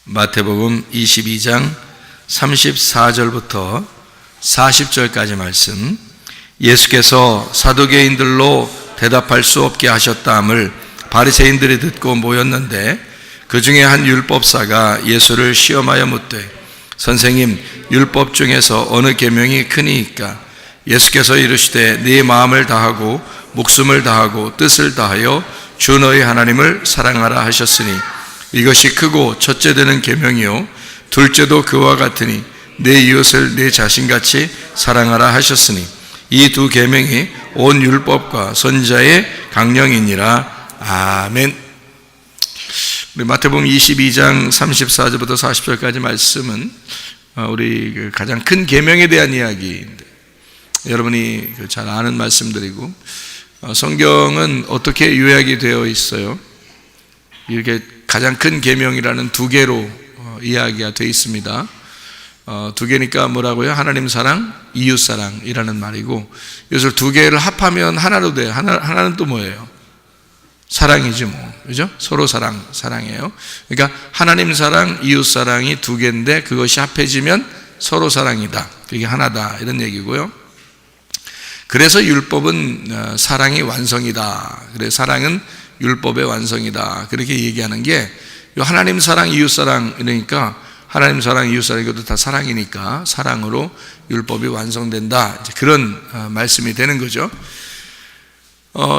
마태복음 22장 34절부터 40절까지 말씀. 예수께서 사두개인들로 대답할 수 없게 하셨다함을 바리새인들이 듣고 모였는데 그 중에 한 율법사가 예수를 시험하여 묻되 선생님, 율법 중에서 어느 계명이 크니이까? 예수께서 이르시되 네 마음을 다하고 목숨을 다하고 뜻을 다하여 주 너희 하나님을 사랑하라 하셨으니 이것이 크고 첫째 되는 계명이요 둘째도 그와 같으니 내 이웃을 내 자신같이 사랑하라 하셨으니 이 두 계명이 온 율법과 선지자의 강령이니라. 아멘. 우리 마태복음 22장 34절부터 40절까지 말씀은 우리 가장 큰 계명에 대한 이야기인데, 여러분이 잘 아는 말씀들이고, 성경은 어떻게 요약이 되어 있어요? 이렇게 가장 큰 계명이라는 두 개로 이야기가 되어 있습니다. 두 개니까 뭐라고요? 하나님 사랑, 이웃 사랑이라는 말이고, 이것을 두 개를 합하면 하나로 돼요. 하나는 또 뭐예요? 사랑이지 뭐, 그죠? 서로 사랑이에요. 그러니까 하나님 사랑, 이웃 사랑이 두 개인데 그것이 합해지면 서로 사랑이다. 그게 하나다, 이런 얘기고요. 그래서 율법은 사랑이 완성이다. 그래서 사랑은 율법의 완성이다. 그렇게 얘기하는 게 하나님 사랑, 이웃 사랑, 이러니까 하나님 사랑, 이웃 사랑, 이것도 다 사랑이니까 사랑으로 율법이 완성된다. 이제 그런 말씀이 되는 거죠.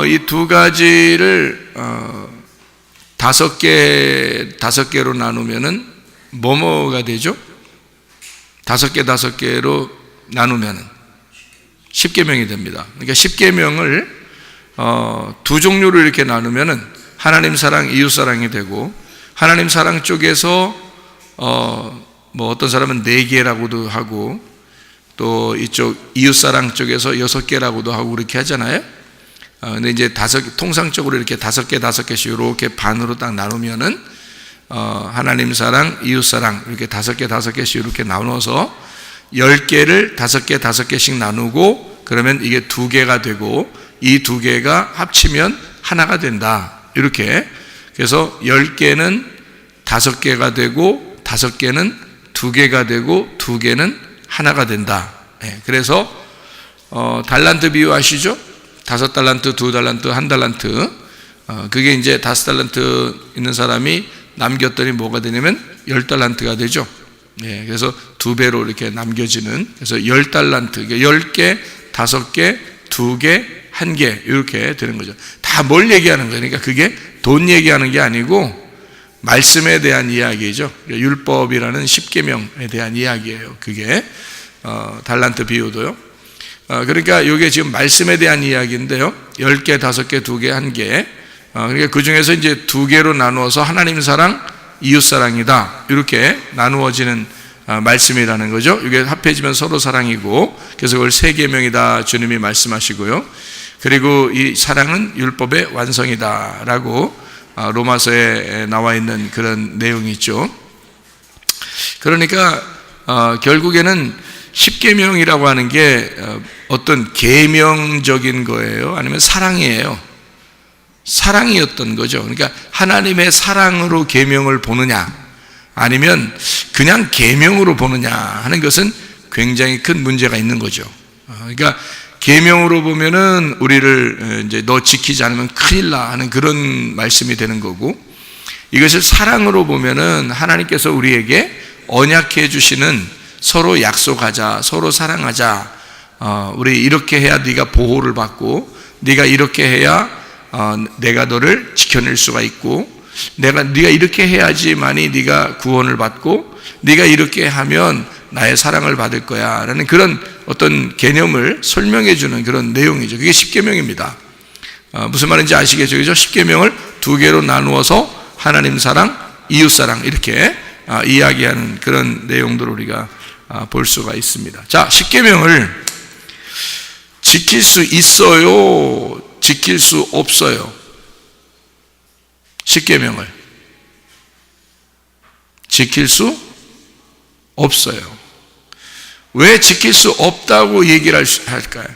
이 두 가지를 다섯 개로 나누면은 뭐가 되죠? 다섯 개로 나누면은 10계명이 됩니다. 그러니까 10계명을 두 종류로 이렇게 나누면은 하나님 사랑, 이웃 사랑이 되고, 하나님 사랑 쪽에서 뭐 어떤 사람은 4개라고도 하고, 또 이쪽 이웃 사랑 쪽에서 6개라고도 하고 그렇게 하잖아요. 근데 이제 통상적으로 이렇게 5개씩 이렇게 반으로 딱 나누면은 하나님 사랑, 이웃 사랑 이렇게 5개씩 이렇게 나눠서 10개를 5개씩 나누고, 그러면 이게 2개가 되고, 이 2개가 합치면 하나가 된다. 이렇게. 그래서 10개는 5개가 되고, 5개는 2개가 되고, 2개는 하나가 된다. 그래서 달란트 비유 아시죠? 5달란트, 2달란트, 1달란트. 그게 이제 5달란트 있는 사람이 남겼더니 뭐가 되냐면 10달란트가 되죠. 그래서 2배로 이렇게 남겨지는, 그래서 10달란트, 10개, 5개, 2개, 1개 이렇게 되는 거죠. 다 뭘 얘기하는 거예요? 그러니까 그게 돈 얘기하는 게 아니고 말씀에 대한 이야기죠. 율법이라는 10계명에 대한 이야기예요. 그게 달란트 비유도요. 그러니까 이게 지금 말씀에 대한 이야기인데요. 10개, 5개, 2개, 1개. 그러니까 그 중에서 이제 2개로 나누어서 하나님 사랑, 이웃 사랑이다. 이렇게 나누어지는 말씀이라는 거죠. 이게 합해지면 서로 사랑이고, 그래서 그걸 3계명이다 주님이 말씀하시고요. 그리고 이 사랑은 율법의 완성이다라고 로마서에 나와 있는 그런 내용이 있죠. 그러니까 결국에는 10계명이라고 하는 게 어떤 계명적인 거예요? 아니면 사랑이에요? 사랑이었던 거죠. 그러니까 하나님의 사랑으로 계명을 보느냐, 아니면 그냥 계명으로 보느냐 하는 것은 굉장히 큰 문제가 있는 거죠. 그러니까 계명으로 보면은 우리를 이제 너 지키지 않으면 큰일 나 하는 그런 말씀이 되는 거고, 이것을 사랑으로 보면은 하나님께서 우리에게 언약해 주시는, 서로 약속하자, 서로 사랑하자, 우리 이렇게 해야 네가 보호를 받고, 네가 이렇게 해야 내가 너를 지켜낼 수가 있고, 네가 이렇게 해야지만이 네가 구원을 받고, 네가 이렇게 하면 나의 사랑을 받을 거야 라는 그런 어떤 개념을 설명해 주는 그런 내용이죠. 그게 10계명입니다. 무슨 말인지 아시겠죠? 그죠? 10계명을 2개로 나누어서 하나님 사랑, 이웃 사랑 이렇게 이야기하는 그런 내용들을 우리가 볼 수가 있습니다. 자, 10계명을 지킬 수 있어요? 지킬 수 없어요? 10계명을 지킬 수 없어요. 왜 지킬 수 없다고 얘기를 할까요?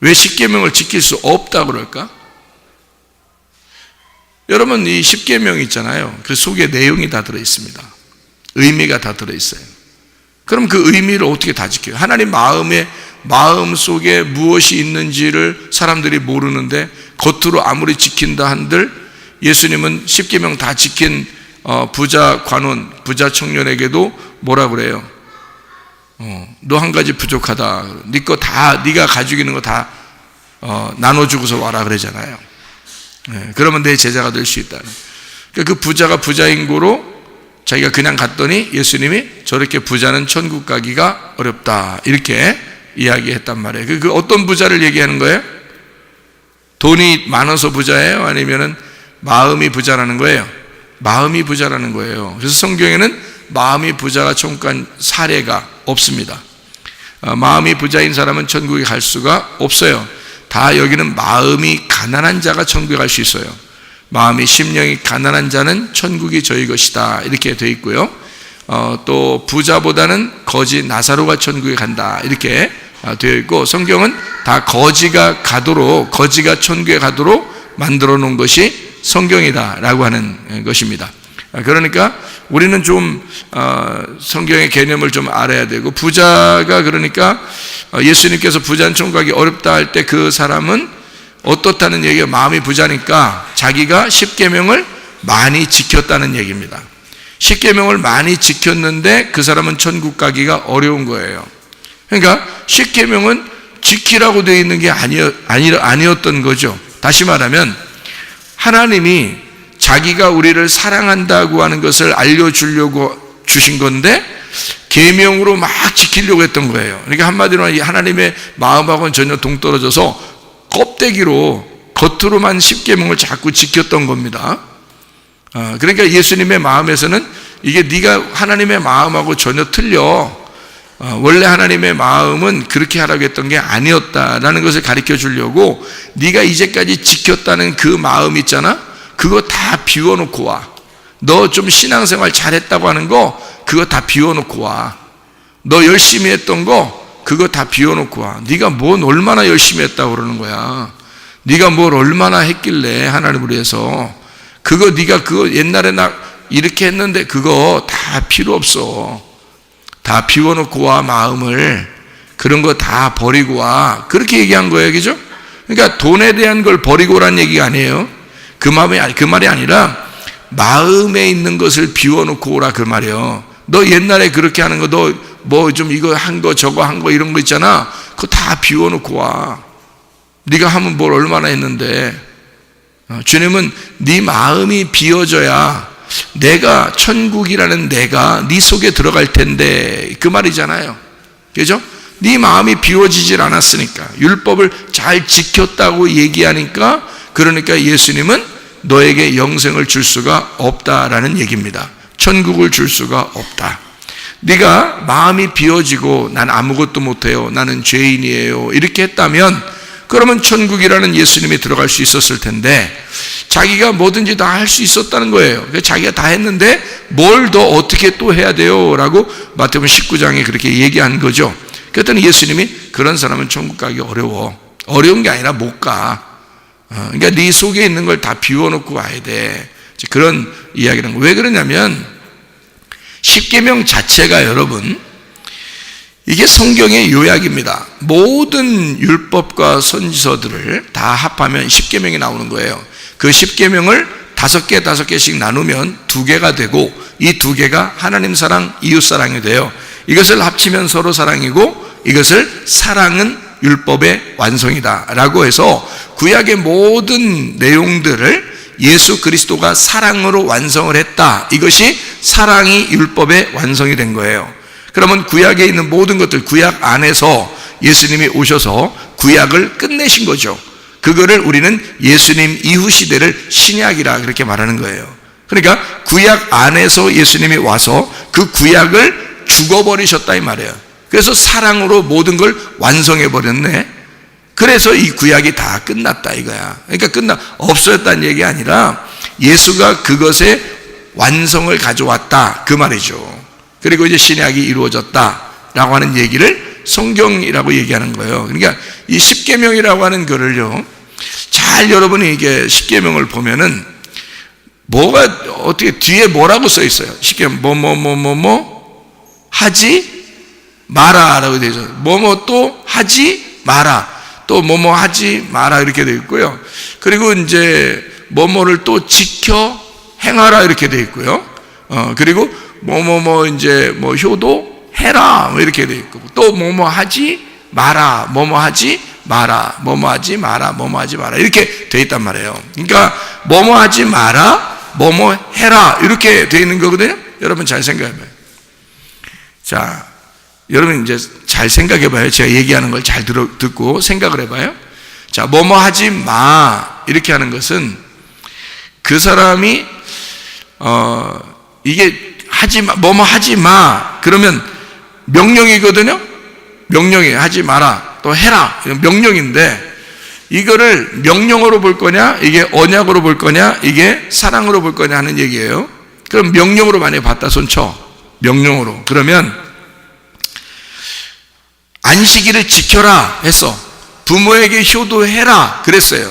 왜 10계명을 지킬 수 없다고 그럴까? 여러분, 이 십계명 있잖아요. 그 속에 내용이 다 들어있습니다. 의미가 다 들어있어요. 그럼 그 의미를 어떻게 다 지켜요? 하나님 마음 속에 무엇이 있는지를 사람들이 모르는데 겉으로 아무리 지킨다 한들 예수님은 십계명 다 지킨 부자 관원, 부자 청년에게도 뭐라 그래요? 너 한 가지 부족하다. 네 거 다, 네가 가지고 있는 거 다 나눠주고서 와라 그러잖아요. 그러면 내 제자가 될 수 있다. 그러니까 그 부자가 부자인 거로 자기가 그냥 갔더니 예수님이 저렇게 부자는 천국 가기가 어렵다 이렇게 이야기했단 말이에요. 그 어떤 부자를 얘기하는 거예요? 돈이 많아서 부자예요? 아니면은 마음이 부자라는 거예요? 마음이 부자라는 거예요. 그래서 성경에는 마음이 부자가 천국 간 사례가 없습니다. 마음이 부자인 사람은 천국에 갈 수가 없어요. 다 여기는 마음이 가난한 자가 천국에 갈 수 있어요. 마음이 심령이 가난한 자는 천국이 저희 것이다 이렇게 되어 있고요. 또 부자보다는 거지 나사로가 천국에 간다 이렇게 되어 있고, 성경은 다 거지가 천국에 가도록 만들어 놓은 것이 성경이다라고 하는 것입니다. 그러니까 우리는 좀 성경의 개념을 좀 알아야 되고, 부자가 그러니까 예수님께서 부자는 천국 가기 어렵다 할 때 그 사람은 어떻다는 얘기가, 마음이 부자니까 자기가 십계명을 많이 지켰다는 얘기입니다. 십계명을 많이 지켰는데 그 사람은 천국 가기가 어려운 거예요. 그러니까 십계명은 지키라고 되어 있는 게 아니었던 거죠. 다시 말하면 하나님이 자기가 우리를 사랑한다고 하는 것을 알려주려고 주신 건데 계명으로 막 지키려고 했던 거예요. 그러니까 한마디로 하나님의 마음하고는 전혀 동떨어져서 껍데기로 겉으로만 십계명을 자꾸 지켰던 겁니다. 그러니까 예수님의 마음에서는 이게 네가 하나님의 마음하고 전혀 틀려. 원래 하나님의 마음은 그렇게 하라고 했던 게 아니었다라는 것을 가르쳐 주려고 네가 이제까지 지켰다는 그 마음 있잖아. 그거 다 비워놓고 와. 너 좀 신앙생활 잘했다고 하는 거 그거 다 비워놓고 와. 너 열심히 했던 거 그거 다 비워놓고 와. 네가 뭘 얼마나 열심히 했다고 그러는 거야. 네가 뭘 얼마나 했길래 하나님을 위해서. 네가 옛날에 나 이렇게 했는데 그거 다 필요 없어. 다 비워놓고 와. 마음을 그런 거 다 버리고 와. 그렇게 얘기한 거예요. 그죠? 그러니까 돈에 대한 걸 버리고 오라는 얘기가 아니에요. 그 말이 아니라 마음에 있는 것을 비워놓고 오라 그 말이에요. 너 옛날에 그렇게 하는 거, 너 뭐 좀 이거 한 거 저거 한 거 이런 거 있잖아. 그거 다 비워놓고 와. 네가 하면 뭘 얼마나 했는데. 주님은 네 마음이 비워져야 내가 천국이라는 내가 네 속에 들어갈 텐데 그 말이잖아요. 그죠? 네 마음이 비워지질 않았으니까, 율법을 잘 지켰다고 얘기하니까, 그러니까 예수님은 너에게 영생을 줄 수가 없다라는 얘기입니다. 천국을 줄 수가 없다. 네가 마음이 비워지고 난 아무것도 못해요, 나는 죄인이에요 이렇게 했다면 그러면 천국이라는 예수님이 들어갈 수 있었을 텐데 자기가 뭐든지 다 할 수 있었다는 거예요. 자기가 다 했는데 뭘 더 어떻게 또 해야 돼요? 라고 마태복음 19장에 그렇게 얘기한 거죠. 그랬더니 예수님이 그런 사람은 천국 가기 어려워. 어려운 게 아니라 못 가. 그러니까 네 속에 있는 걸 다 비워놓고 와야 돼. 그런 이야기라는 거예요. 왜 그러냐면 십계명 자체가 여러분 이게 성경의 요약입니다. 모든 율법과 선지서들을 다 합하면 십계명이 나오는 거예요. 그 십계명을 5개씩 나누면 2개가 되고 이 2개가 하나님 사랑, 이웃 사랑이 돼요. 이것을 합치면 서로 사랑이고 이것을 사랑은 율법의 완성이다 라고 해서 구약의 모든 내용들을 예수 그리스도가 사랑으로 완성을 했다. 이것이 사랑이 율법의 완성이 된 거예요. 그러면 구약에 있는 모든 것들, 구약 안에서 예수님이 오셔서 구약을 끝내신 거죠. 그거를 우리는 예수님 이후 시대를 신약이라 그렇게 말하는 거예요. 그러니까 구약 안에서 예수님이 와서 그 구약을 죽어버리셨다 이 말이에요. 그래서 사랑으로 모든 걸 완성해 버렸네. 그래서 이 구약이 다 끝났다 이거야. 그러니까 없어졌다는 얘기 아니라 예수가 그것의 완성을 가져왔다 그 말이죠. 그리고 이제 신약이 이루어졌다라고 하는 얘기를 성경이라고 얘기하는 거예요. 그러니까 이 십계명이라고 하는 거를요, 잘 여러분이 이게 십계명을 보면은 뭐가 어떻게 뒤에 뭐라고 써 있어요? 쉽게 하지 마라라고 되어 있어요. 뭐뭐 또 하지 마라. 또 뭐뭐 하지 마라 이렇게 되어 있고요. 그리고 이제 뭐뭐를 또 지켜 행하라 이렇게 되어 있고요. 그리고 이제 효도해라 뭐 이렇게 되어 있고, 또 뭐뭐 하지 마라, 뭐뭐 하지 마라, 뭐뭐 하지 마라, 뭐뭐 하지 마라 이렇게 되어 있단 말이에요. 그러니까 뭐뭐 하지 마라, 뭐뭐 해라 이렇게 되어 있는 거거든요. 여러분 잘 생각해봐요. 자, 여러분 이제 잘 생각해봐요. 제가 얘기하는 걸 잘 듣고 생각을 해봐요. 자, 뭐뭐 하지 마 이렇게 하는 것은 그 사람이 이게 하지 마, 뭐뭐 하지 마 그러면 명령이거든요. 명령이 하지 마라, 또 해라, 명령인데 이거를 명령으로 볼 거냐, 이게 언약으로 볼 거냐, 이게 사랑으로 볼 거냐 하는 얘기예요. 그럼 명령으로 만약에 봤다 손쳐, 명령으로. 그러면 안식일을 지켜라 했어. 부모에게 효도해라 그랬어요.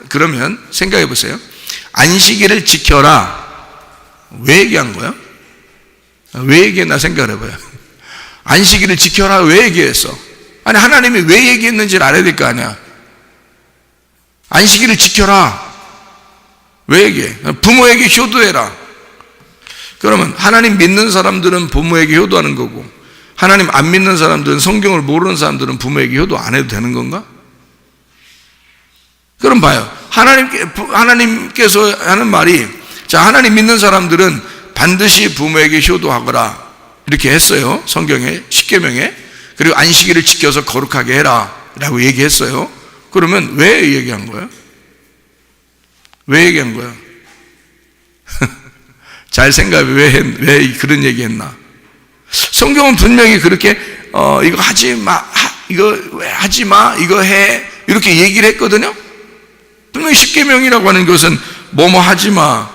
그러면 생각해 보세요. 안식일을 지켜라 왜 얘기한 거야? 왜 얘기했나 생각을 해봐요. 안식일을 지켜라 왜 얘기했어? 아니 하나님이 왜 얘기했는지를 알아야 될 거 아니야. 안식일을 지켜라 왜 얘기해? 부모에게 효도해라. 그러면 하나님 믿는 사람들은 부모에게 효도하는 거고, 하나님 안 믿는 사람들은, 성경을 모르는 사람들은 부모에게 효도 안 해도 되는 건가? 그럼 봐요. 하나님께서 하는 말이, 자, 하나님 믿는 사람들은 반드시 부모에게 효도하거라 이렇게 했어요. 성경에, 십계명에. 그리고 안식일을 지켜서 거룩하게 해라 라고 얘기했어요. 그러면 왜 얘기한 거예요? 왜 얘기한 거야? 잘 생각해. 왜 그런 얘기 했나? 성경은 분명히 그렇게 이거 하지 마, 이거 왜 하지 마, 이거 해 이렇게 얘기를 했거든요. 분명히 십계명이라고 하는 것은 뭐뭐 하지 마,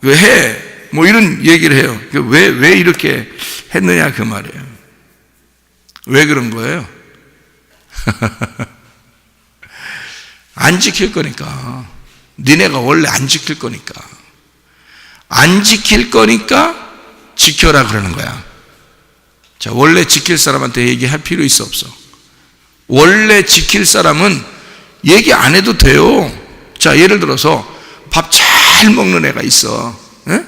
해, 뭐 이런 얘기를 해요. 왜 이렇게 했느냐 그 말이에요. 왜 그런 거예요? 안 지킬 거니까. 니네가 원래 안 지킬 거니까. 안 지킬 거니까 지켜라 그러는 거야. 자, 원래 지킬 사람한테 얘기할 필요 있어 없어? 원래 지킬 사람은 얘기 안 해도 돼요. 자, 예를 들어서 밥 잘 먹는 애가 있어. 에?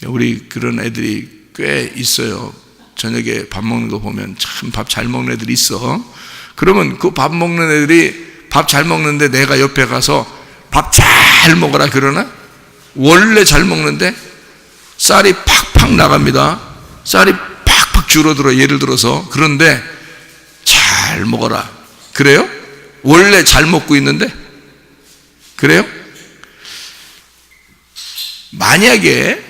우리 그런 애들이 꽤 있어요. 저녁에 밥 먹는 거 보면 참 밥 잘 먹는 애들이 있어. 그러면 그 밥 먹는 애들이 밥 잘 먹는데 내가 옆에 가서 밥 잘 먹어라 그러나? 원래 잘 먹는데 쌀이 팍팍 나갑니다. 쌀이 팍팍 줄어들어. 예를 들어서. 그런데 잘 먹어라 그래요? 원래 잘 먹고 있는데? 그래요? 만약에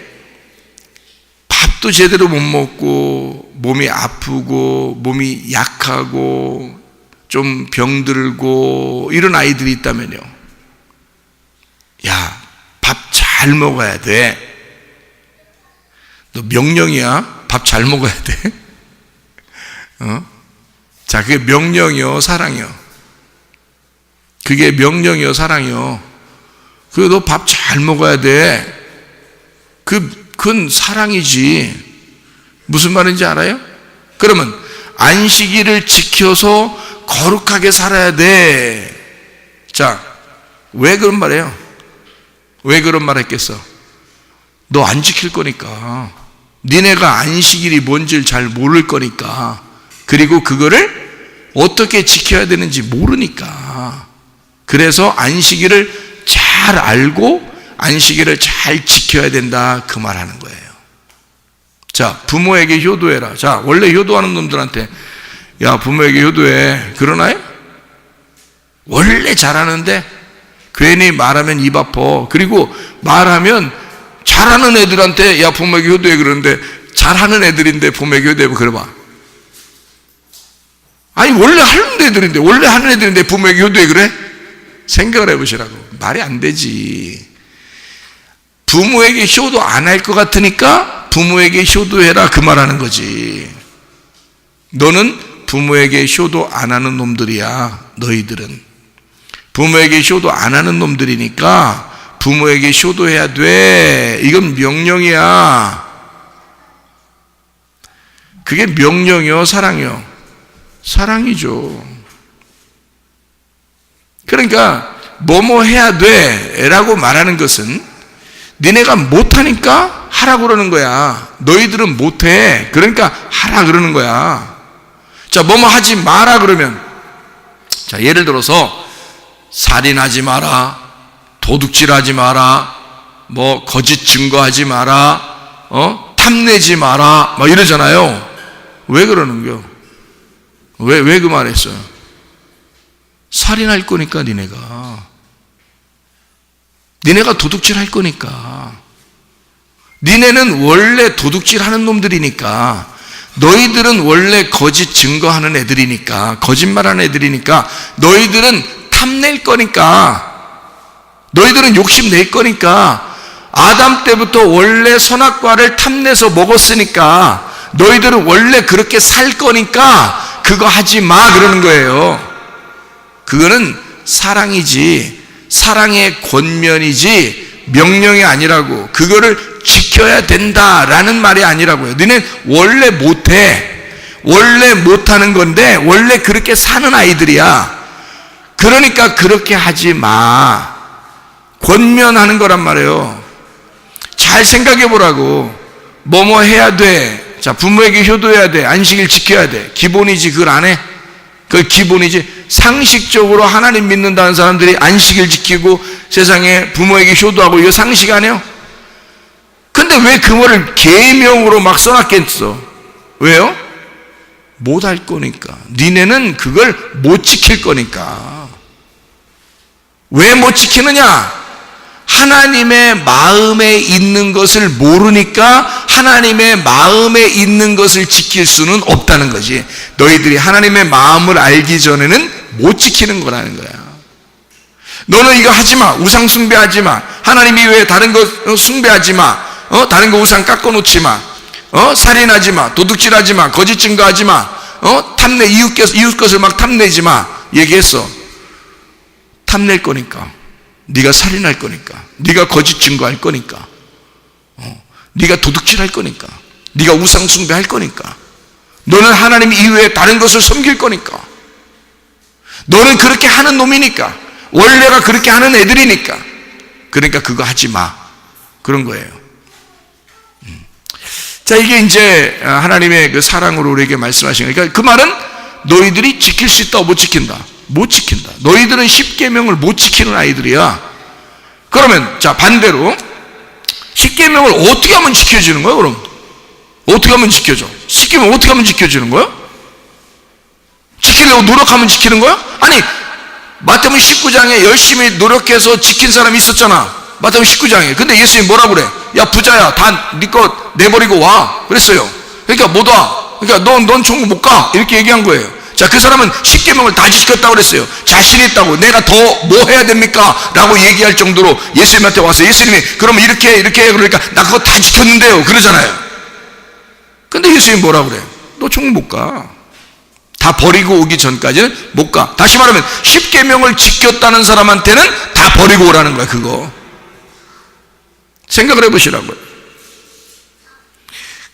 밥도 제대로 못 먹고 몸이 아프고 몸이 약하고 좀 병들고 이런 아이들이 있다면요, 야, 밥 잘 먹어야 돼. 너 명령이야. 밥 잘 먹어야 돼. 자, 그게 명령이요 사랑이요? 그게 명령이요 사랑이요? 그래, 너 밥 잘 먹어야 돼. 그건 사랑이지. 무슨 말인지 알아요? 그러면 안식일을 지켜서 거룩하게 살아야 돼. 자, 왜 그런 말이에요? 왜 그런 말 했겠어? 너 안 지킬 거니까. 니네가 안식일이 뭔지를 잘 모를 거니까. 그리고 그거를 어떻게 지켜야 되는지 모르니까. 그래서 안식일을 잘 알고 안식일을 잘 지켜야 된다 그 말 하는 거예요. 자, 부모에게 효도해라. 자, 원래 효도하는 놈들한테 야, 부모에게 효도해 그러나요? 원래 잘하는데 괜히 말하면 입 아파. 그리고 말하면 잘하는 애들한테 야, 부모에게 효도해 그러는데 잘하는 애들인데 부모에게 효도해 그래봐. 아니, 원래 하는 애들인데, 원래 하는 애들인데 부모에게 효도해 그래? 생각을 해보시라고. 말이 안 되지. 부모에게 효도 안 할 것 같으니까 부모에게 효도해라 그 말하는 거지. 너는 부모에게 효도 안 하는 놈들이야. 너희들은 부모에게 효도 안 하는 놈들이니까 부모에게 효도해야 돼. 이건 명령이야. 그게 명령이요, 사랑이요? 사랑이죠. 그러니까 뭐뭐 해야 돼 라고 말하는 것은 니네가 못하니까 하라고 그러는 거야. 너희들은 못해. 그러니까 하라 그러는 거야. 자, 뭐뭐 하지 마라 그러면, 자, 예를 들어서 살인하지 마라, 도둑질하지 마라, 뭐 거짓 증거하지 마라, 탐내지 마라, 막 이러잖아요. 왜 그러는겨? 왜 그 말했어요? 살인할 거니까 니네가 도둑질할 거니까. 니네는 원래 도둑질하는 놈들이니까, 너희들은 원래 거짓 증거하는 애들이니까, 거짓말하는 애들이니까, 너희들은 탐낼 거니까, 너희들은 욕심낼 거니까, 아담 때부터 원래 선악과를 탐내서 먹었으니까 너희들은 원래 그렇게 살 거니까 그거 하지 마 그러는 거예요. 그거는 사랑이지, 사랑의 권면이지 명령이 아니라고. 그거를 지켜야 된다라는 말이 아니라고요. 너는 원래 못해, 원래 못하는 건데 원래 그렇게 사는 아이들이야. 그러니까 그렇게 하지 마, 권면하는 거란 말이에요. 잘 생각해 보라고. 뭐뭐 해야 돼. 자, 부모에게 효도해야 돼. 안식일 지켜야 돼. 기본이지. 그걸 안 해? 그걸 기본이지. 상식적으로 하나님 믿는다는 사람들이 안식일 지키고 세상에 부모에게 효도하고 이거 상식 아니에요? 근데 왜 그거를 계명으로 막 써놨겠어? 왜요? 못할 거니까. 니네는 그걸 못 지킬 거니까. 왜 못 지키느냐? 하나님의 마음에 있는 것을 모르니까 하나님의 마음에 있는 것을 지킬 수는 없다는 거지. 너희들이 하나님의 마음을 알기 전에는 못 지키는 거라는 거야. 너는 이거 하지 마, 우상 숭배하지 마, 하나님 이외에 다른 거 숭배하지 마, 다른 거 우상 깎아놓지 마, 살인하지 마, 도둑질하지 마, 거짓 증거하지 마, 탐내, 이웃 것을 막 탐내지 마. 얘기했어. 탐낼 거니까, 네가 살인할 거니까, 네가 거짓 증거할 거니까, 네가 도둑질할 거니까, 네가 우상 숭배할 거니까, 너는 하나님 이외에 다른 것을 섬길 거니까, 너는 그렇게 하는 놈이니까, 원래가 그렇게 하는 애들이니까, 그러니까 그거 하지 마 그런 거예요. 자, 이게 이제 하나님의 그 사랑으로 우리에게 말씀하신 거예요. 그러니까 그 말은 너희들이 지킬 수 있다, 못 지킨다? 못 지킨다. 너희들은 십계명을 못 지키는 아이들이야. 그러면 자, 반대로 십계명을 어떻게 하면 지켜지는 거야? 그럼 어떻게 하면 지켜져? 십계명 어떻게 하면 지켜지는 거야? 지키려고 노력하면 지키는 거야? 아니, 마태복음 19장에 열심히 노력해서 지킨 사람이 있었잖아. 마태복음 19장에. 근데 예수님이 뭐라 그래? 야, 부자야, 다 네 거 내버리고 와 그랬어요. 그러니까 못 와. 그러니까 넌 천국 못 가 이렇게 얘기한 거예요. 자, 그 사람은 십계명을 다 지켰다고 그랬어요. 자신 있다고. 내가 더 뭐 해야 됩니까? 라고 얘기할 정도로 예수님한테 와서, 예수님이 그러면 이렇게 해. 그러니까 나 그거 다 지켰는데요 그러잖아요. 근데 예수님이 뭐라 그래? 너 천국 못 가. 다 버리고 오기 전까지는 못 가. 다시 말하면 십계명을 지켰다는 사람한테는 다 버리고 오라는 거야. 그거 생각을 해보시라고요.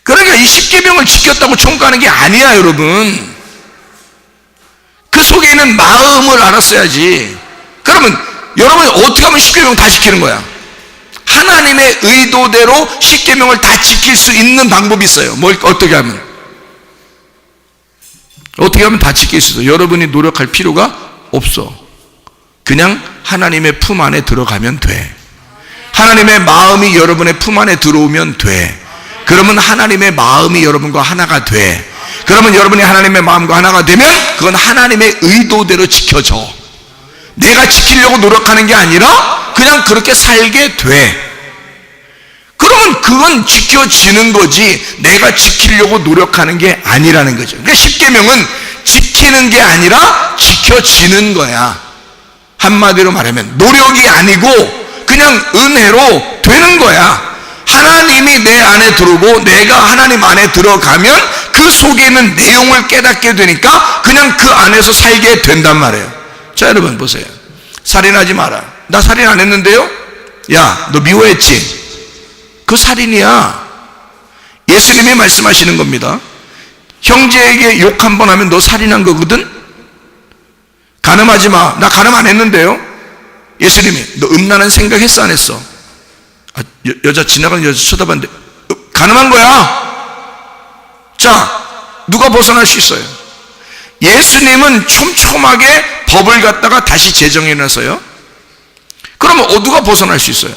그러니까 이 십계명을 지켰다고 천국 가는 게 아니야, 여러분. 그 속에 있는 마음을 알았어야지. 그러면 여러분이 어떻게 하면 십계명 다 지키는 거야? 하나님의 의도대로 십계명을 다 지킬 수 있는 방법이 있어요. 뭘 어떻게 하면? 어떻게 하면 다 지킬 수 있어? 여러분이 노력할 필요가 없어. 그냥 하나님의 품 안에 들어가면 돼. 하나님의 마음이 여러분의 품 안에 들어오면 돼. 그러면 하나님의 마음이 여러분과 하나가 돼. 그러면 여러분이 하나님의 마음과 하나가 되면 그건 하나님의 의도대로 지켜져. 내가 지키려고 노력하는 게 아니라 그냥 그렇게 살게 돼. 그러면 그건 지켜지는 거지 내가 지키려고 노력하는 게 아니라는 거죠. 그러니까 십계명은 지키는 게 아니라 지켜지는 거야. 한마디로 말하면 노력이 아니고 그냥 은혜로 되는 거야. 하나님이 내 안에 들어오고 내가 하나님 안에 들어가면 그 속에 있는 내용을 깨닫게 되니까 그냥 그 안에서 살게 된단 말이에요. 자, 여러분 보세요. 살인하지 마라. 나 살인 안 했는데요? 야, 너 미워했지? 그 살인이야. 예수님이 말씀하시는 겁니다. 형제에게 욕 한 번 하면 너 살인한 거거든? 간음하지 마. 나 간음 안 했는데요? 예수님이 너 음란한 생각 했어 안 했어? 여자 지나가는 여자 쳐다봤는데 간음한 거야. 자, 누가 벗어날 수 있어요? 예수님은 촘촘하게 법을 갖다가 다시 제정해놔서요. 그러면 누가 벗어날 수 있어요?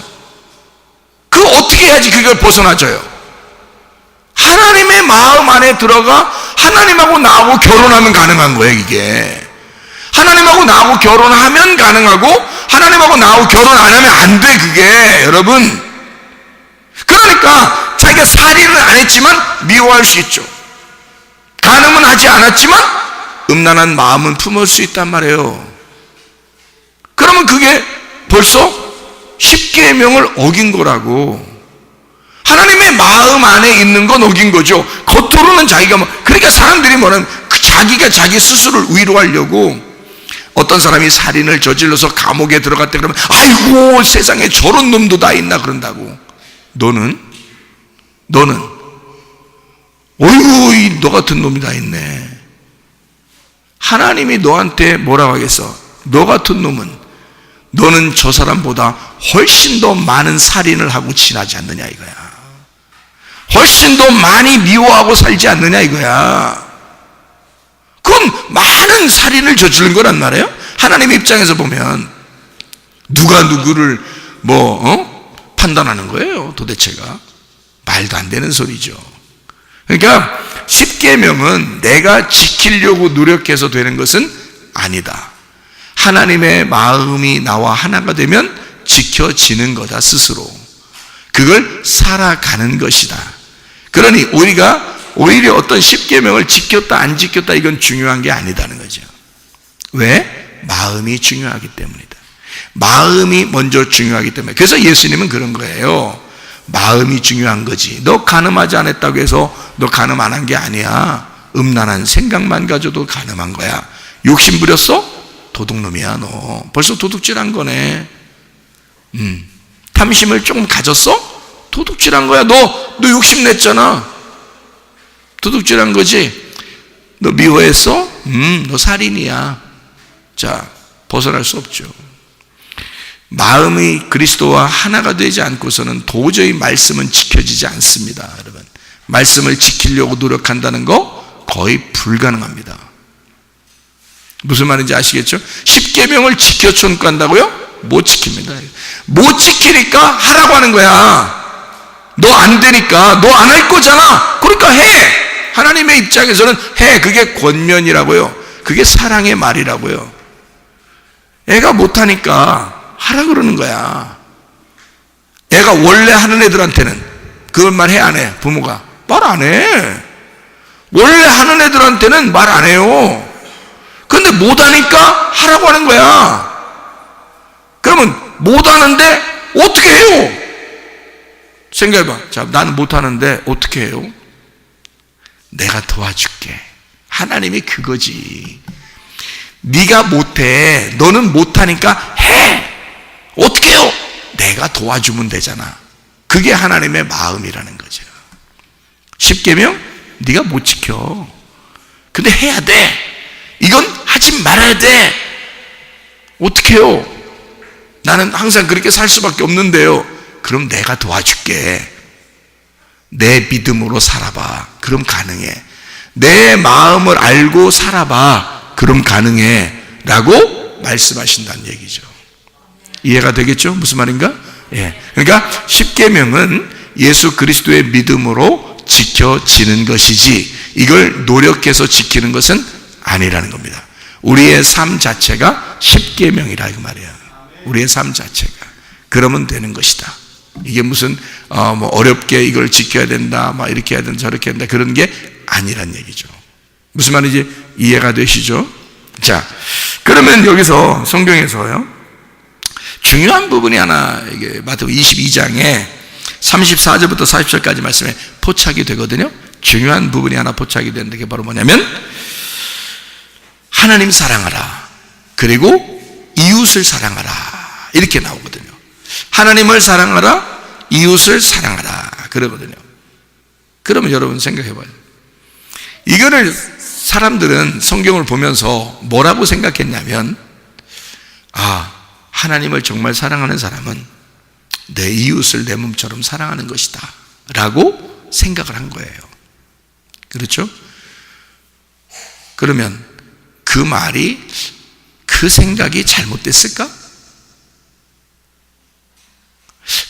그거 어떻게 해야지 그걸 벗어나져요? 하나님의 마음 안에 들어가 하나님하고 나하고 결혼하면 가능한 거예요. 이게 하나님하고 나하고 결혼하면 가능하고 하나님하고 나하고 결혼 안 하면 안 돼. 그게 여러분, 그러니까 자기가 살인을 안 했지만 미워할 수 있죠. 간음은 하지 않았지만 음란한 마음은 품을 수 있단 말이에요. 그러면 그게 벌써 십계명을 어긴 거라고. 하나님의 마음 안에 있는 건 어긴 거죠. 겉으로는 자기가 그러니까 사람들이 뭐냐면 자기가 자기 스스로를 위로하려고, 어떤 사람이 살인을 저질러서 감옥에 들어갔대 그러면 아이고 세상에 저런 놈도 다 있나 그런다고. 너는 어이구 너 같은 놈이 다 있네. 하나님이 너한테 뭐라고 하겠어? 너 같은 놈은, 너는 저 사람보다 훨씬 더 많은 살인을 하고 지나지 않느냐 이거야. 훨씬 더 많이 미워하고 살지 않느냐 이거야. 그건 많은 살인을 저지른 거란 말이에요. 하나님의 입장에서 보면 누가 누구를 판단하는 거예요. 도대체가 말도 안 되는 소리죠. 그러니까 십계명은 내가 지키려고 노력해서 되는 것은 아니다. 하나님의 마음이 나와 하나가 되면 지켜지는 거다. 스스로 그걸 살아가는 것이다. 그러니 우리가 오히려 어떤 십계명을 지켰다 안 지켰다 이건 중요한 게 아니다는 거죠. 왜? 마음이 중요하기 때문이다. 마음이 먼저 중요하기 때문에. 그래서 예수님은 그런 거예요. 마음이 중요한 거지. 너 간음하지 않았다고 해서 너 간음 안 한 게 아니야. 음란한 생각만 가져도 간음한 거야. 욕심 부렸어? 도둑놈이야 너. 벌써 도둑질한 거네. 탐심을 조금 가졌어? 도둑질한 거야. 너 욕심냈잖아. 도둑질한 거지. 너 미워했어? 너 살인이야. 자, 벗어날 수 없죠. 마음이 그리스도와 하나가 되지 않고서는 도저히 말씀은 지켜지지 않습니다. 여러분, 말씀을 지키려고 노력한다는 거 거의 불가능합니다. 무슨 말인지 아시겠죠? 십계명을 지켜 촌구한다고요? 못 지킵니다. 못 지키니까 하라고 하는 거야. 너 안 되니까 너 안 할 거잖아. 그러니까 해. 하나님의 입장에서는 해. 그게 권면이라고요. 그게 사랑의 말이라고요. 애가 못하니까 하라 그러는 거야. 애가 원래 하는 애들한테는 그걸 말 해 안 해? 부모가 말 안 해. 원래 하는 애들한테는 말 안 해요. 근데 못하니까 하라고 하는 거야. 그러면 못하는데 어떻게 해요? 생각해봐. 자, 나는 못하는데 어떻게 해요? 내가 도와줄게. 하나님이 그거지. 네가 못해. 너는 못하니까 해. 어떻게 해요? 내가 도와주면 되잖아. 그게 하나님의 마음이라는 거죠. 십계명 네가 못 지켜. 근데 해야 돼. 이건 하지 말아야 돼. 어떻게 해요? 나는 항상 그렇게 살 수밖에 없는데요. 그럼 내가 도와줄게. 내 믿음으로 살아봐. 그럼 가능해. 내 마음을 알고 살아봐. 그럼 가능해. 라고 말씀하신다는 얘기죠. 이해가 되겠죠? 무슨 말인가? 예. 그러니까 십계명은 예수 그리스도의 믿음으로 지켜지는 것이지 이걸 노력해서 지키는 것은 아니라는 겁니다. 우리의 삶 자체가 십계명이라 그 말이야. 우리의 삶 자체가 그러면 되는 것이다. 이게 무슨 어렵게 이걸 지켜야 된다, 막 이렇게 해야 된다, 저렇게 해야 된다 그런 게 아니란 얘기죠. 무슨 말인지 이해가 되시죠? 자, 그러면 여기서 성경에서요 중요한 부분이 하나 이게 마태복음 22장에 34절부터 40절까지 말씀에 포착이 되거든요. 중요한 부분이 하나 포착이 되는데 그게 바로 뭐냐면 하나님 사랑하라. 그리고 이웃을 사랑하라 이렇게 나오거든요. 하나님을 사랑하라, 이웃을 사랑하라 그러거든요. 그러면 여러분 생각해봐요. 이거를 사람들은 성경을 보면서 뭐라고 생각했냐면, 하나님을 정말 사랑하는 사람은 내 이웃을 내 몸처럼 사랑하는 것이다 라고 생각을 한 거예요. 그렇죠? 그러면 그 말이, 그 생각이 잘못됐을까?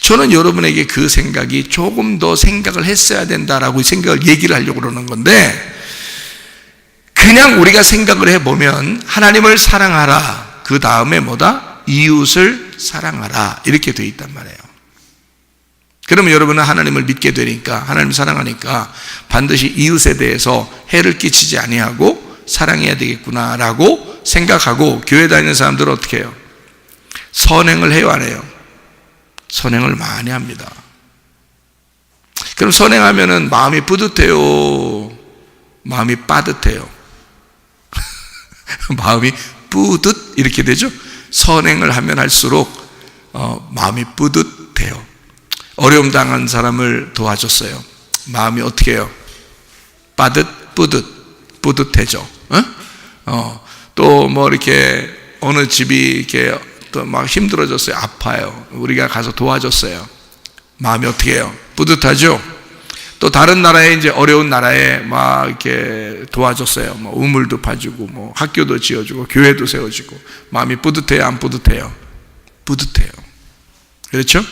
저는 여러분에게 그 생각이 조금 더 생각을 했어야 된다라고 생각을 얘기를 하려고 그러는 건데, 그냥 우리가 생각을 해보면 하나님을 사랑하라, 그 다음에 뭐다? 이웃을 사랑하라 이렇게 되어 있단 말이에요. 그러면 여러분은 하나님을 믿게 되니까, 하나님을 사랑하니까 반드시 이웃에 대해서 해를 끼치지 아니하고 사랑해야 되겠구나라고 생각하고, 교회 다니는 사람들은 어떻게 해요? 선행을 해요, 안 해요? 선행을 많이 합니다. 그럼 선행하면은 마음이 뿌듯해요, 마음이 빠듯해요? 마음이 뿌듯 이렇게 되죠. 선행을 하면 할수록 마음이 뿌듯해요. 어려움 당한 사람을 도와줬어요. 마음이 어떻게 해요? 뿌듯해져. 또 뭐 이렇게 어느 집이 이렇게 또 막 힘들어졌어요. 아파요. 우리가 가서 도와줬어요. 마음이 어떻게 해요? 뿌듯하죠? 또 다른 나라에, 이제 어려운 나라에 막 이렇게 도와줬어요. 뭐 우물도 파주고, 뭐 학교도 지어주고, 교회도 세워주고. 마음이 뿌듯해요, 안 뿌듯해요? 뿌듯해요. 그렇죠?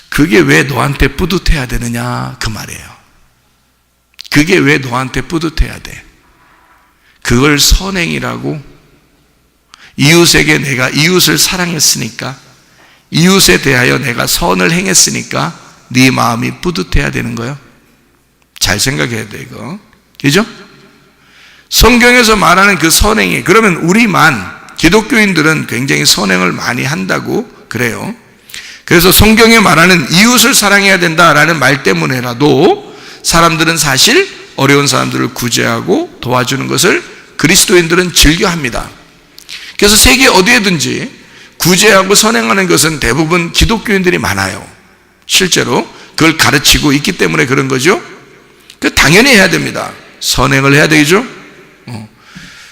그게 왜 너한테 뿌듯해야 되느냐, 그 말이에요. 그게 왜 너한테 뿌듯해야 돼? 그걸 선행이라고. 이웃에게 내가 이웃을 사랑했으니까, 이웃에 대하여 내가 선을 행했으니까 네 마음이 뿌듯해야 되는 거예요. 잘 생각해야 돼, 이거. 그죠? 성경에서 말하는 그 선행이, 그러면 우리만, 기독교인들은 굉장히 선행을 많이 한다고 그래요. 그래서 성경에 말하는 이웃을 사랑해야 된다라는 말 때문에라도 사람들은 사실 어려운 사람들을 구제하고 도와주는 것을 그리스도인들은 즐겨합니다. 그래서 세계 어디에든지 구제하고 선행하는 것은 대부분 기독교인들이 많아요. 실제로 그걸 가르치고 있기 때문에 그런 거죠. 그 당연히 해야 됩니다. 선행을 해야 되죠.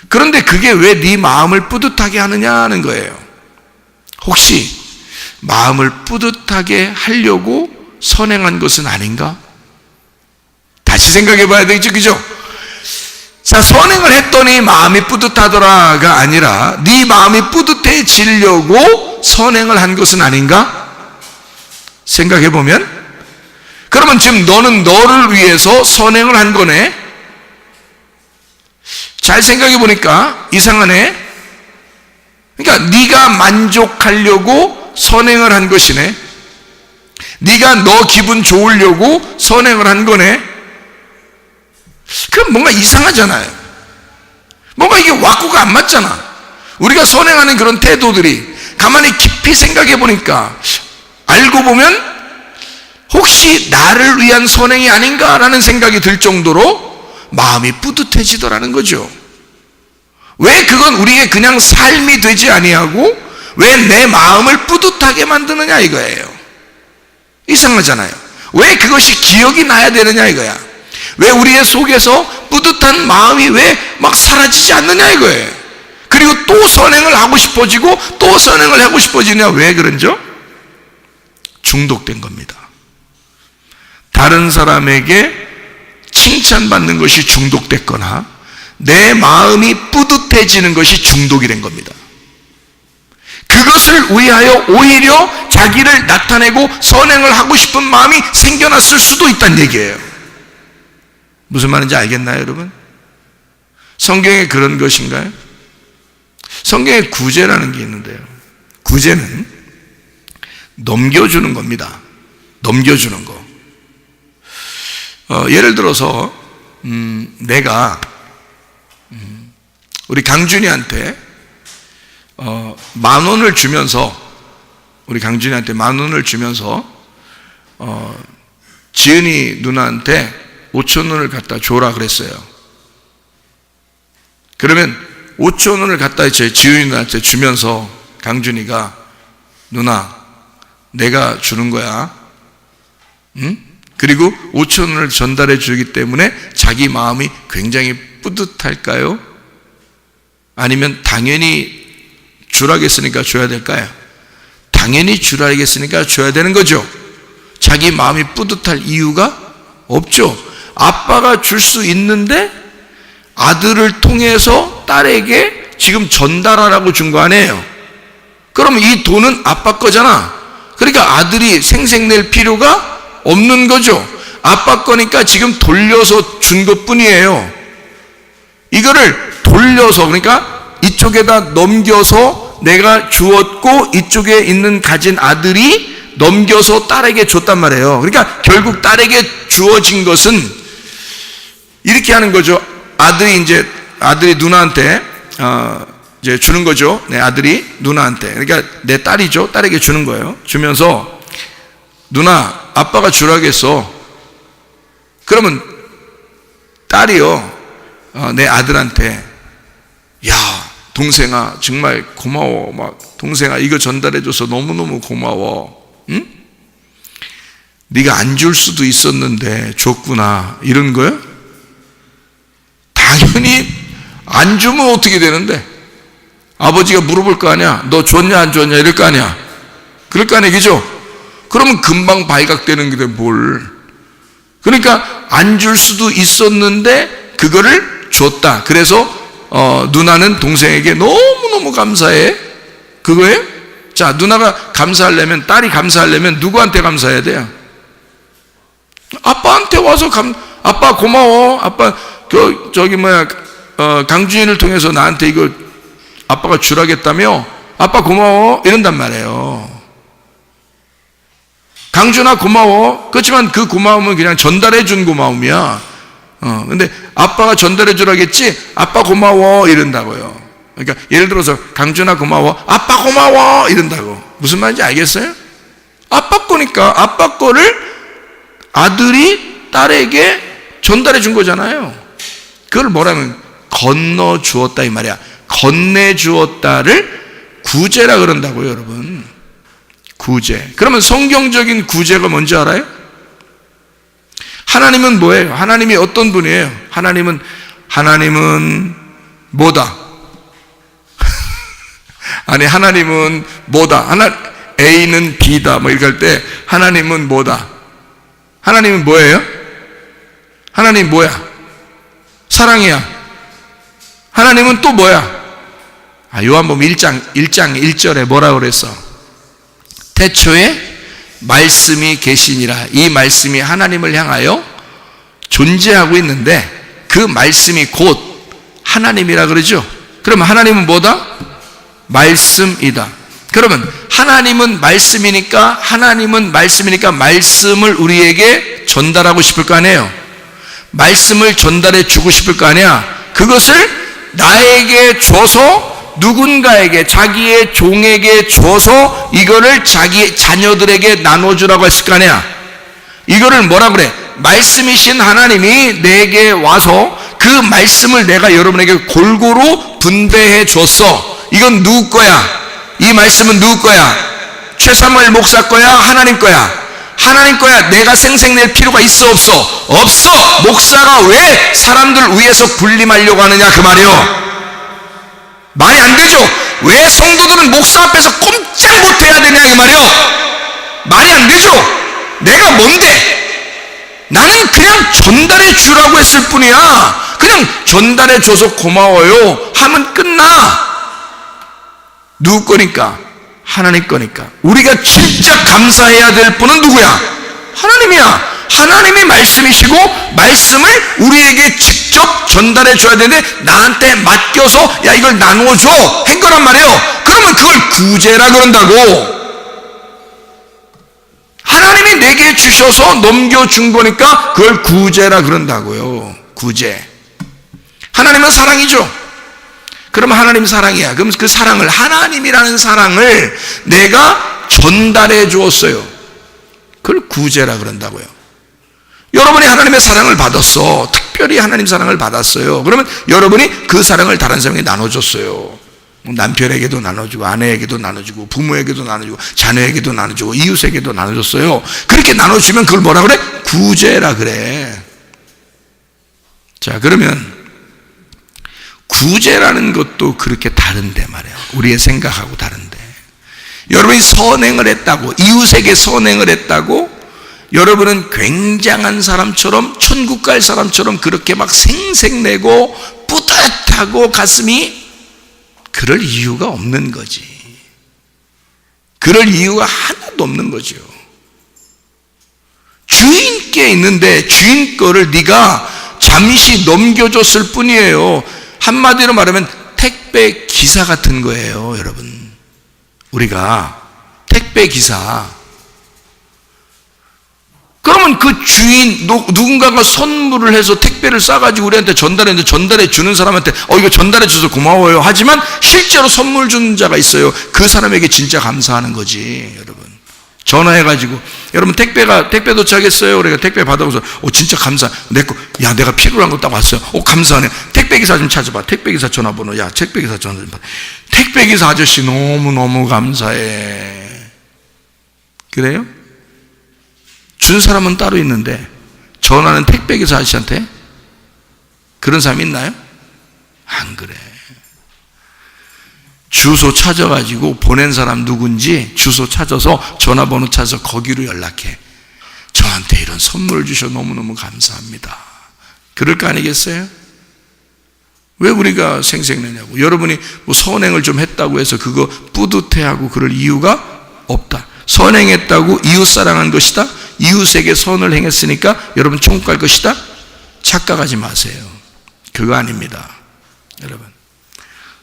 그런데 그게 왜 네 마음을 뿌듯하게 하느냐는 거예요. 혹시 마음을 뿌듯하게 하려고 선행한 것은 아닌가? 다시 생각해 봐야 되겠죠, 그죠? 자, 선행을 했더니 마음이 뿌듯하더라가 아니라 네 마음이 뿌듯해지려고 선행을 한 것은 아닌가? 생각해 보면, 그러면 지금 너는 너를 위해서 선행을 한 거네. 잘 생각해 보니까 이상하네. 그러니까 네가 만족하려고 선행을 한 것이네. 네가 너 기분 좋으려고 선행을 한 거네. 그럼 뭔가 이상하잖아요. 뭔가 이게 왁구가 안 맞잖아. 우리가 선행하는 그런 태도들이 가만히 깊이 생각해 보니까, 알고 보면 혹시 나를 위한 선행이 아닌가라는 생각이 들 정도로 마음이 뿌듯해지더라는 거죠. 왜 그건 우리의 그냥 삶이 되지 아니하고 왜 내 마음을 뿌듯하게 만드느냐 이거예요. 이상하잖아요. 왜 그것이 기억이 나야 되느냐 이거야. 왜 우리의 속에서 뿌듯한 마음이 왜 막 사라지지 않느냐 이거예요. 그리고 또 선행을 하고 싶어지고 또 선행을 하고 싶어지냐. 왜 그런죠? 중독된 겁니다. 다른 사람에게 칭찬받는 것이 중독됐거나 내 마음이 뿌듯해지는 것이 중독이 된 겁니다. 그것을 위하여 오히려 자기를 나타내고 선행을 하고 싶은 마음이 생겨났을 수도 있다는 얘기예요. 무슨 말인지 알겠나요, 여러분? 성경에 그런 것인가요? 성경에 구제라는 게 있는데요. 구제는 넘겨주는 겁니다. 넘겨주는 거. 예를 들어서 내가 우리 강준이한테 10,000원을 주면서, 우리 강준이한테 10,000원을 주면서 지은이 누나한테 5,000원을 갖다 줘라 그랬어요. 그러면 5천 원을 갖다 지훈이 누나한테 주면서 강준이가 누나 내가 주는 거야. 응? 그리고 5천 원을 전달해 주기 때문에 자기 마음이 굉장히 뿌듯할까요? 아니면 당연히 주라겠으니까 줘야 될까요? 당연히 주라겠으니까 줘야 되는 거죠. 자기 마음이 뿌듯할 이유가 없죠. 아빠가 줄 수 있는데 아들을 통해서 딸에게 지금 전달하라고 준 거 아니에요. 그럼 이 돈은 아빠 거잖아. 그러니까 아들이 생색낼 필요가 없는 거죠. 아빠 거니까 지금 돌려서 준 것뿐이에요. 이거를 돌려서, 그러니까 이쪽에다 넘겨서 내가 주었고 이쪽에 있는 가진 아들이 넘겨서 딸에게 줬단 말이에요. 그러니까 결국 딸에게 주어진 것은 이렇게 하는 거죠. 아들이 누나한테 이제 주는 거죠. 내 아들이 누나한테, 그러니까 내 딸이죠. 딸에게 주는 거예요. 주면서 누나 아빠가 주라겠어. 그러면 딸이요 내 아들한테 야 동생아 정말 고마워. 막 동생아 이거 전달해줘서 너무너무 고마워. 응? 네가 안 줄 수도 있었는데 줬구나. 이런 거요? 당연히 안 주면 어떻게 되는데? 아버지가 물어볼 거 아니야. 너 줬냐 안 줬냐 이럴 거 아니야. 그럴 거 아니야. 그죠? 그러면 금방 발각되는 게 뭘. 그러니까 안 줄 수도 있었는데 그거를 줬다. 그래서 누나는 동생에게 너무너무 감사해. 그거예요? 자, 누나가 감사하려면, 딸이 감사하려면 누구한테 감사해야 돼요? 아빠한테 와서 아빠 고마워. 아빠 강준이를 통해서 나한테 이거 아빠가 주라겠다며 아빠 고마워 이런단 말이에요. 강준아 고마워. 그렇지만 그 고마움은 그냥 전달해 준 고마움이야. 근데 아빠가 전달해 주라겠지 아빠 고마워 이런다고요. 그러니까 예를 들어서 강준아 고마워, 아빠 고마워 이런다고. 무슨 말인지 알겠어요? 아빠 거니까 아빠 거를 아들이 딸에게 전달해 준 거잖아요. 그걸 뭐라면 건너 주었다 이 말이야. 건네 주었다를 구제라 그런다고요, 여러분. 구제. 그러면 성경적인 구제가 뭔지 알아요? 하나님은 뭐예요? 하나님이 어떤 분이에요? 하나님은 뭐다? 아니 하나님은 뭐다? A는 B다 뭐 이렇게 할 때 하나님은 뭐다? 하나님은 뭐예요? 하나님 뭐야? 사랑이야. 하나님은 또 뭐야? 요한복음 1장 1절에 뭐라고 그랬어? 태초에 말씀이 계시니라. 이 말씀이 하나님을 향하여 존재하고 있는데 그 말씀이 곧 하나님이라 그러죠. 그러면 하나님은 뭐다? 말씀이다. 그러면 하나님은 말씀이니까 말씀을 우리에게 전달하고 싶을 거 아니에요. 말씀을 전달해 주고 싶을 거 아니야. 그것을 나에게 줘서 누군가에게, 자기의 종에게 줘서 이거를 자기 자녀들에게 나눠주라고 했을 거 아니야. 이거를 뭐라 그래? 말씀이신 하나님이 내게 와서 그 말씀을 내가 여러분에게 골고루 분배해 줬어. 이건 누구 거야? 이 말씀은 누구 거야? 최사무엘 목사 거야? 하나님 거야? 하나님 거야. 내가 생색낼 필요가 있어 없어? 없어. 목사가 왜 사람들 위해서 군림하려고 하느냐 그 말이요. 말이 안 되죠. 왜 성도들은 목사 앞에서 꼼짝 못해야 되냐 이 말이요. 말이 안 되죠. 내가 뭔데? 나는 그냥 전달해 주라고 했을 뿐이야. 그냥 전달해 줘서 고마워요 하면 끝나. 누구 거니까? 하나님 거니까. 우리가 진짜 감사해야 될 분은 누구야? 하나님이야. 하나님이 말씀이시고 말씀을 우리에게 직접 전달해 줘야 되는데 나한테 맡겨서 야 이걸 나누어줘 한 거란 말이에요. 그러면 그걸 구제라 그런다고. 하나님이 내게 주셔서 넘겨준 거니까 그걸 구제라 그런다고요. 구제. 하나님은 사랑이죠. 그러면 하나님 사랑이야. 그럼 그 사랑을, 하나님이라는 사랑을 내가 전달해 주었어요. 그걸 구제라 그런다고요. 여러분이 하나님의 사랑을 받았어. 특별히 하나님 사랑을 받았어요. 그러면 여러분이 그 사랑을 다른 사람에게 나눠줬어요. 남편에게도 나눠주고, 아내에게도 나눠주고, 부모에게도 나눠주고, 자녀에게도 나눠주고, 이웃에게도 나눠줬어요. 그렇게 나눠주면 그걸 뭐라 그래? 구제라 그래. 자, 그러면 구제라는 것도 그렇게 다른데 말이에요. 우리의 생각하고 다른데. 여러분이 선행을 했다고, 이웃에게 선행을 했다고 여러분은 굉장한 사람처럼, 천국 갈 사람처럼 그렇게 막 생색내고 뿌듯하고 가슴이, 그럴 이유가 없는 거지. 그럴 이유가 하나도 없는 거죠. 주인께 있는데 주인 거를 네가 잠시 넘겨줬을 뿐이에요. 한마디로 말하면 택배 기사 같은 거예요, 여러분. 우리가 택배 기사, 그러면 그 주인, 누군가가 선물을 해서 택배를 싸가지고 우리한테 전달했는데, 전달해 주는 사람한테 이거 전달해 줘서 고마워요 하지만 실제로 선물 주는 자가 있어요. 그 사람에게 진짜 감사하는 거지, 여러분. 전화해가지고 여러분 택배 도착했어요. 우리가 택배 받아서 진짜 감사. 내가 필요한 거 딱 왔어요. 감사하네. 택배 기사 좀 찾아봐. 택배 기사 전화번호. 택배 기사 전화 좀 받아. 택배 기사 아저씨 너무 감사해. 그래요? 준 사람은 따로 있는데 전화는 택배 기사 아저씨한테? 그런 사람이 있나요? 안 그래. 주소 찾아가지고 보낸 사람 누군지 주소 찾아서 전화번호 찾아서 거기로 연락해. 저한테 이런 선물을 주셔서 너무너무 감사합니다. 그럴 거 아니겠어요? 왜 우리가 생색내냐고. 여러분이 뭐 선행을 좀 했다고 해서 그거 뿌듯해하고 그럴 이유가 없다. 선행했다고 이웃 사랑한 것이다. 이웃에게 선을 행했으니까 여러분 천국 갈 것이다. 착각하지 마세요. 그거 아닙니다. 여러분,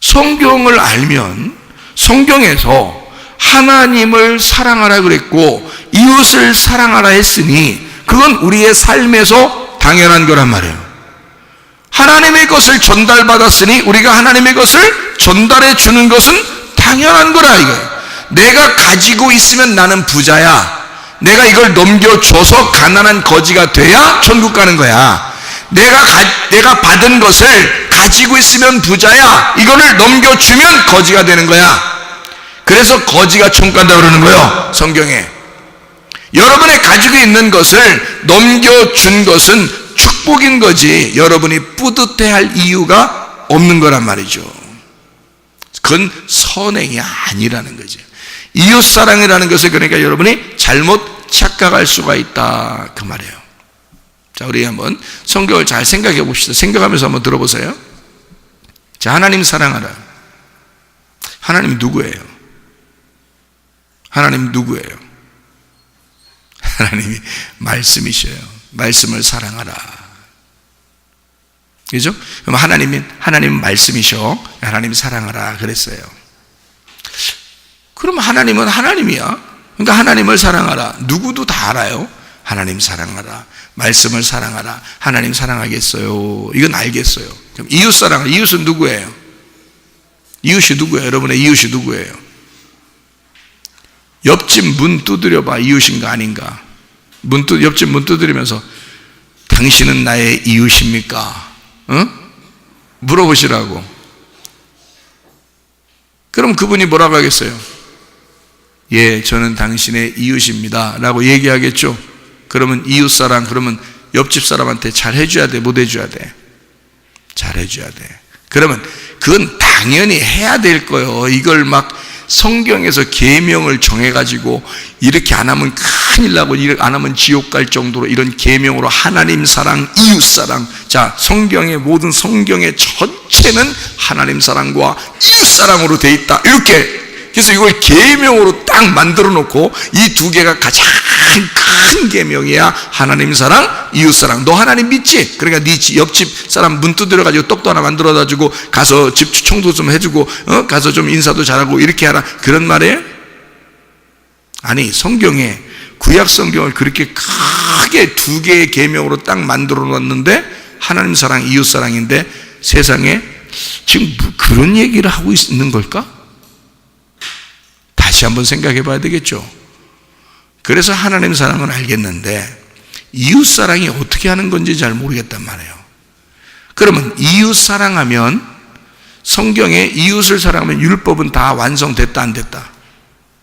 성경을 알면 성경에서 하나님을 사랑하라 그랬고 이웃을 사랑하라 했으니 그건 우리의 삶에서 당연한 거란 말이에요. 하나님의 것을 전달받았으니 우리가 하나님의 것을 전달해 주는 것은 당연한 거라 이거예요. 내가 가지고 있으면 나는 부자야. 내가 이걸 넘겨줘서 가난한 거지가 돼야 천국 가는 거야. 내가 받은 것을 가지고 있으면 부자야. 이거를 넘겨주면 거지가 되는 거야. 그래서 거지가 천국 간다고 그러는 거예요, 성경에. 여러분이 가지고 있는 것을 넘겨준 것은 축복인 거지 여러분이 뿌듯해할 이유가 없는 거란 말이죠. 그건 선행이 아니라는 거죠. 이웃사랑이라는 것을 그러니까 여러분이 잘못 착각할 수가 있다 그 말이에요. 자, 우리 한번 성경을 잘 생각해 봅시다. 생각하면서 한번 들어보세요. 자, 하나님 사랑하라. 하나님 누구예요? 하나님 누구예요? 하나님이 말씀이셔요. 말씀을 사랑하라. 그죠? 그럼 하나님은 말씀이셔. 하나님 사랑하라 그랬어요. 그럼 하나님은 하나님이야. 그러니까 하나님을 사랑하라. 누구도 다 알아요. 하나님 사랑하라. 말씀을 사랑하라. 하나님 사랑하겠어요. 이건 알겠어요. 그럼 이웃 사랑하라. 이웃은 누구예요? 이웃이 누구예요? 여러분의 이웃이 누구예요? 옆집 문 두드려봐. 이웃인가 아닌가? 옆집 문 두드리면서 당신은 나의 이웃입니까? 물어보시라고. 그럼 그분이 뭐라고 하겠어요? 예, 저는 당신의 이웃입니다 라고 얘기하겠죠. 그러면 이웃사랑, 그러면 옆집 사람한테 잘 해줘야 돼, 못 해줘야 돼? 잘 해줘야 돼. 그러면 그건 당연히 해야 될 거예요. 이걸 막 성경에서 계명을 정해가지고 이렇게 안 하면 큰일 나고 이렇게 안 하면 지옥 갈 정도로 이런 계명으로 하나님 사랑, 이웃 사랑. 자, 성경의 모든 성경의 전체는 하나님 사랑과 이웃 사랑으로 돼 있다. 이렇게. 그래서 이걸 계명으로 딱 만들어 놓고 이 두 개가 가장 큰 계명이야. 하나님 사랑, 이웃 사랑. 너 하나님 믿지? 그러니까 네 옆집 사람 문 두드려가지고 떡도 하나 만들어가지고 가서 집 청소 좀 해주고 가서 좀 인사도 잘하고 이렇게 하라. 그런 말이에요? 아니, 성경에 구약 성경을 그렇게 크게 두 개의 계명으로 딱 만들어 놨는데 하나님 사랑, 이웃 사랑인데 세상에 지금 그런 얘기를 하고 있는 걸까? 다시 한번 생각해 봐야 되겠죠. 그래서 하나님 사랑은 알겠는데 이웃 사랑이 어떻게 하는 건지 잘 모르겠단 말이에요. 그러면 이웃 사랑하면, 성경에 이웃을 사랑하면 율법은 다 완성됐다 안 됐다?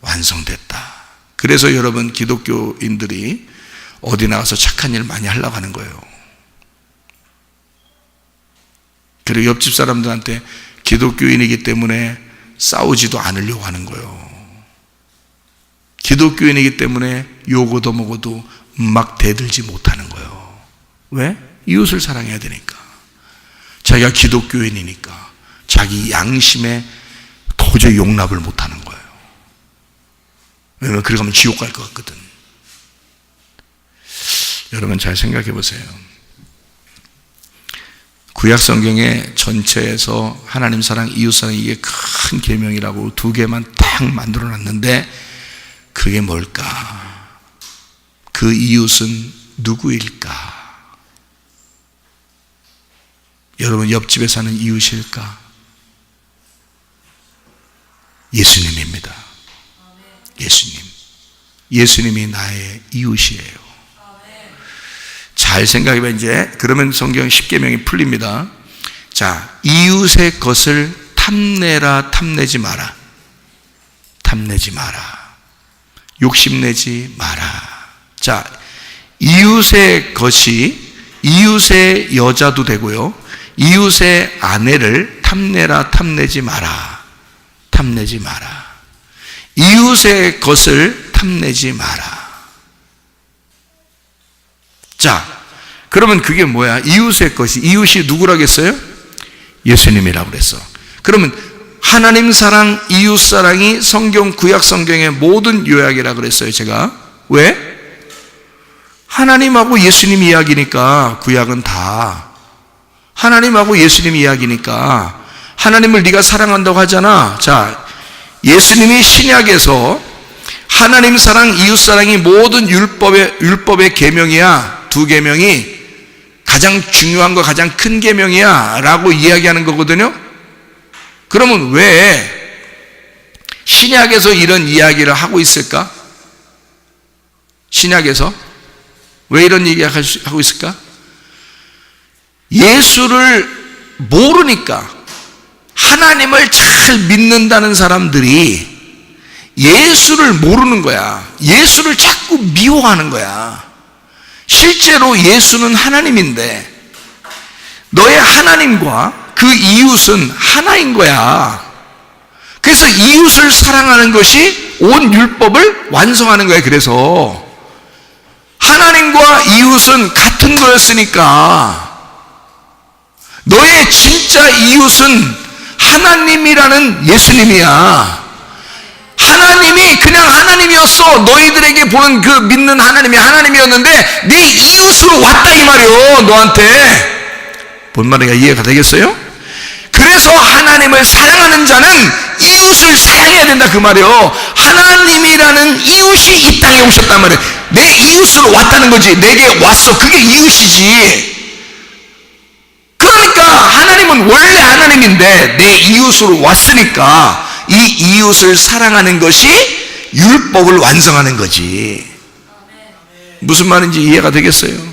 완성됐다. 그래서 여러분 기독교인들이 어디 나가서 착한 일 많이 하려고 하는 거예요. 그리고 옆집 사람들한테 기독교인이기 때문에 싸우지도 않으려고 하는 거예요. 기독교인이기 때문에 요거도 뭐고도 막 대들지 못하는 거예요. 왜? 이웃을 사랑해야 되니까. 자기가 기독교인이니까 자기 양심에 도저히 용납을 못하는 거예요. 왜냐면 그래 가면 지옥 갈 것 같거든. 여러분 잘 생각해 보세요. 구약 성경의 전체에서 하나님 사랑, 이웃 사랑, 이게 큰 계명이라고 두 개만 딱 만들어 놨는데 그게 뭘까? 그 이웃은 누구일까? 여러분 옆집에 사는 이웃일까? 예수님입니다. 예수님. 예수님이 나의 이웃이에요. 잘 생각해봐. 이제 그러면 성경 10계명이 풀립니다. 자, 이웃의 것을 탐내라. 탐내지 마라. 탐내지 마라. 욕심내지 마라. 자, 이웃의 것이 이웃의 여자도 되고요, 이웃의 아내를 탐내라. 탐내지 마라. 탐내지 마라. 이웃의 것을 탐내지 마라. 자, 그러면 그게 뭐야? 이웃의 것이, 이웃이 누구라고 했어요? 예수님이라고 그랬어. 그러면 하나님 사랑, 이웃 사랑이 성경, 구약 성경의 모든 요약이라고 그랬어요, 제가. 왜? 하나님하고 예수님 이야기니까 구약은 다. 하나님하고 예수님 이야기니까 하나님을 네가 사랑한다고 하잖아. 자, 예수님이 신약에서 하나님 사랑, 이웃 사랑이 모든 율법의 계명이야. 두 계명이 가장 중요한 거, 가장 큰 계명이야 라고 이야기하는 거거든요. 그러면 왜 신약에서 이런 이야기를 하고 있을까? 신약에서 왜 이런 얘기 하고 있을까? 예수를 모르니까, 하나님을 잘 믿는다는 사람들이 예수를 모르는 거야. 예수를 자꾸 미워하는 거야. 실제로 예수는 하나님인데 너의 하나님과 그 이웃은 하나인 거야. 그래서 이웃을 사랑하는 것이 온 율법을 완성하는 거야. 그래서 하나님과 이웃은 같은 거였으니까 너의 진짜 이웃은 하나님이라는 예수님이야. 하나님이 그냥 하나님이었어. 너희들에게 보는 그 믿는 하나님이 하나님이었는데 네 이웃으로 왔다 이 말이요. 너한테. 뭔 말인가 이해가 되겠어요? 그래서 하나님을 사랑하는 자는 이웃을 사랑해야 된다 그 말이요. 하나님이라는 이웃이 이 땅에 오셨단 말이에요. 내 이웃으로 왔다는 거지. 내게 왔어. 그게 이웃이지. 그러니까 하나님은 원래 하나님인데 내 이웃으로 왔으니까 이 이웃을 사랑하는 것이 율법을 완성하는 거지. 무슨 말인지 이해가 되겠어요?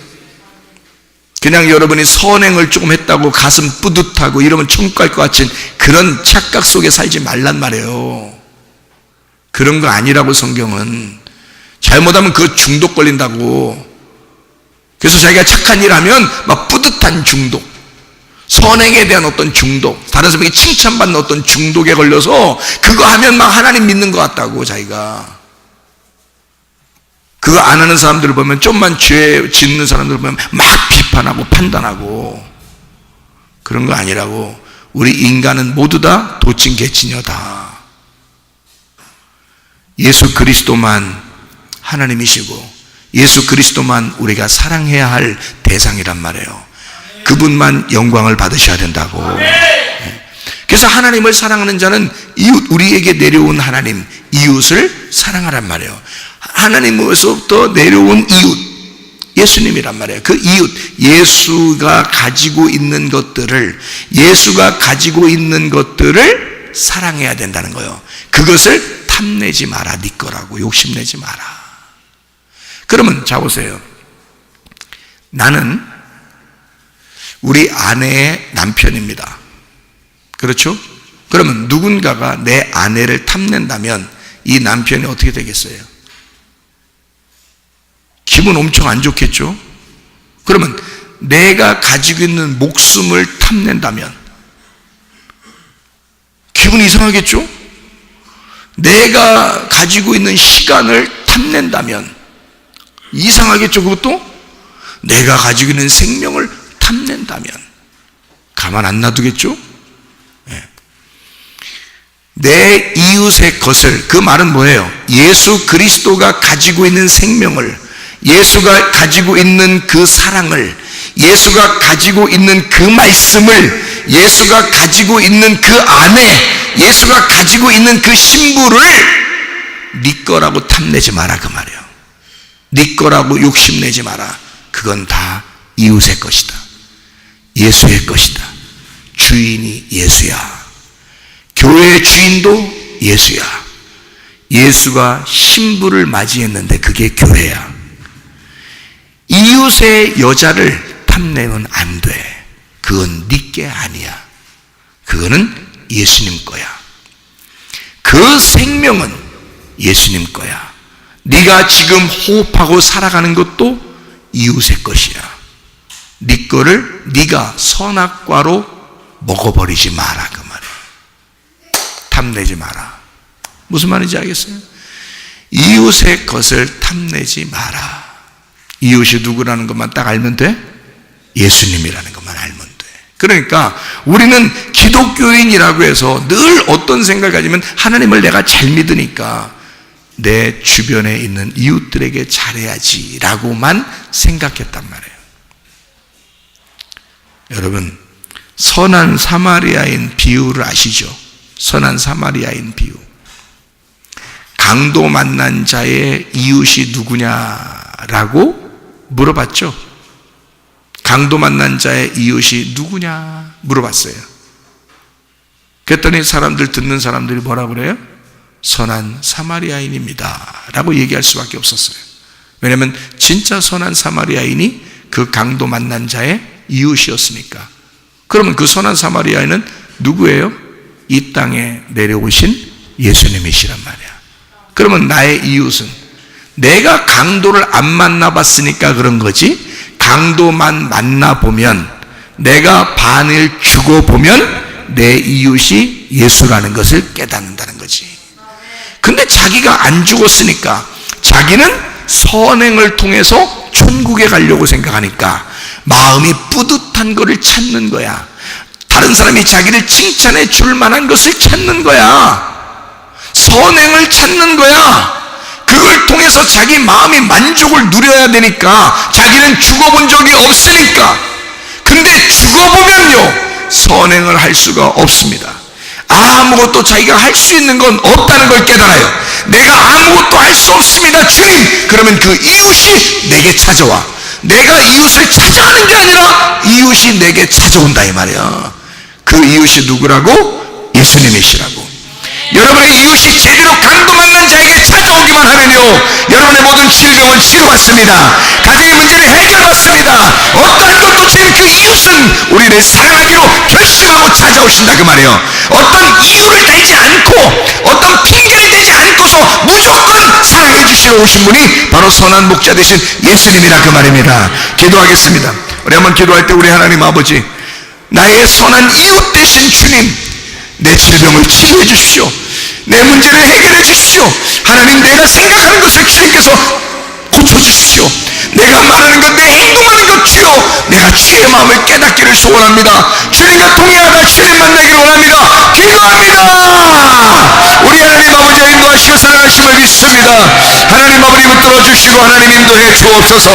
그냥 여러분이 선행을 조금 했다고 가슴 뿌듯하고 이러면 천국 갈 것 같은 그런 착각 속에 살지 말란 말이에요. 그런 거 아니라고. 성경은 잘못하면 그거 중독 걸린다고. 그래서 자기가 착한 일 하면 막 뿌듯한 중독, 선행에 대한 어떤 중독, 다른 사람에게 칭찬받는 어떤 중독에 걸려서 그거 하면 막 하나님 믿는 것 같다고. 자기가 그거 안 하는 사람들을 보면, 좀만 죄 짓는 사람들을 보면 막 비판하고 판단하고. 그런 거 아니라고. 우리 인간은 모두 다 도친 개치녀다. 예수 그리스도만 하나님이시고 예수 그리스도만 우리가 사랑해야 할 대상이란 말이에요. 그분만 영광을 받으셔야 된다고. 그래서 하나님을 사랑하는 자는 이웃, 우리에게 내려온 하나님, 이웃을 사랑하란 말이에요. 하나님으로부터 내려온 이웃, 예수님이란 말이에요. 그 이웃, 예수가 가지고 있는 것들을 사랑해야 된다는 거예요. 그것을 탐내지 마라. 네 거라고. 욕심내지 마라. 그러면 자 보세요. 나는 우리 아내의 남편입니다. 그렇죠? 그러면 누군가가 내 아내를 탐낸다면 이 남편이 어떻게 되겠어요? 기분 엄청 안 좋겠죠? 그러면 내가 가지고 있는 목숨을 탐낸다면 기분 이상하겠죠? 내가 가지고 있는 시간을 탐낸다면 이상하겠죠? 그것도? 내가 가지고 있는 생명을 탐낸다면 가만 안 놔두겠죠? 내 이웃의 것을, 그 말은 뭐예요? 예수 그리스도가 가지고 있는 생명을, 예수가 가지고 있는 그 사랑을, 예수가 가지고 있는 그 말씀을, 예수가 가지고 있는 그 아내, 예수가 가지고 있는 그 신부를 네 거라고 탐내지 마라, 그 말이에요. 네 거라고 욕심내지 마라. 그건 다 이웃의 것이다. 예수의 것이다. 주인이 예수야. 교회의 주인도 예수야. 예수가 신부를 맞이했는데 그게 교회야. 이웃의 여자를 탐내면 안 돼. 그건 네 게 아니야. 그거는 예수님 거야. 그 생명은 예수님 거야. 네가 지금 호흡하고 살아가는 것도 이웃의 것이야. 네 거를 네가 선악과로 먹어버리지 마라, 그 말이야. 탐내지 마라. 무슨 말인지 알겠어요? 이웃의 것을 탐내지 마라. 이웃이 누구라는 것만 딱 알면 돼? 예수님이라는 것만 알면 돼. 그러니까 우리는 기독교인이라고 해서 늘 어떤 생각을 가지면 하나님을 내가 잘 믿으니까 내 주변에 있는 이웃들에게 잘해야지 라고만 생각했단 말이에요. 여러분, 선한 사마리아인 비유를 아시죠? 선한 사마리아인 비유. 강도 만난 자의 이웃이 누구냐라고 물어봤죠. 강도 만난 자의 이웃이 누구냐 물어봤어요. 그랬더니 듣는 사람들이 뭐라고 그래요? 선한 사마리아인입니다 라고 얘기할 수밖에 없었어요. 왜냐하면 진짜 선한 사마리아인이 그 강도 만난 자의 이웃이었으니까. 그러면 그 선한 사마리아인은 누구예요? 이 땅에 내려오신 예수님이시란 말이야. 그러면 나의 이웃은 내가 강도를 안 만나봤으니까 그런 거지, 강도만 만나보면, 내가 반을 죽어보면 내 이웃이 예수라는 것을 깨닫는다는 거지. 근데 자기가 안 죽었으니까 자기는 선행을 통해서 천국에 가려고 생각하니까 마음이 뿌듯한 것을 찾는 거야. 다른 사람이 자기를 칭찬해 줄 만한 것을 찾는 거야. 선행을 찾는 거야. 그걸 통해서 자기 마음의 만족을 누려야 되니까. 자기는 죽어본 적이 없으니까. 근데 죽어보면요, 선행을 할 수가 없습니다. 아무것도 자기가 할 수 있는 건 없다는 걸 깨달아요. 내가 아무것도 할 수 없습니다, 주님. 그러면 그 이웃이 내게 찾아와. 내가 이웃을 찾아가는 게 아니라 이웃이 내게 찾아온다, 이 말이야. 그 이웃이 누구라고? 예수님이시라고. 여러분의 이웃이 제대로 강도 만난 자에게 찾아오기만 하면요, 여러분의 모든 질병은 치료받습니다. 가정의 문제는 해결받습니다. 어떠한 것도 주님, 그 이웃은 우리를 사랑하기로 결심하고 찾아오신다, 그 말이에요. 어떤 이유를 대지 않고, 어떤 핑계를 대지 않고서 무조건 사랑해 주시러 오신 분이 바로 선한 목자 되신 예수님이라, 그 말입니다. 기도하겠습니다. 우리 한번 기도할 때 우리 하나님 아버지, 나의 선한 이웃 되신 주님, 내 질병을 치료해 주십시오. 내 문제를 해결해 주십시오. 하나님, 내가 생각하는 것을 주님께서 고쳐주십시오. 내가 말하는 것, 내 행동하는 것 주여, 내가 주의 마음을 깨닫기를 소원합니다. 주님과 동행하다 주님 만나기를 원합니다. 기도합니다. 우리 하나님 아버지가 인도하시고 사랑하심을 믿습니다. 하나님 아버지 붙들어 주시고 하나님 인도해 주옵소서.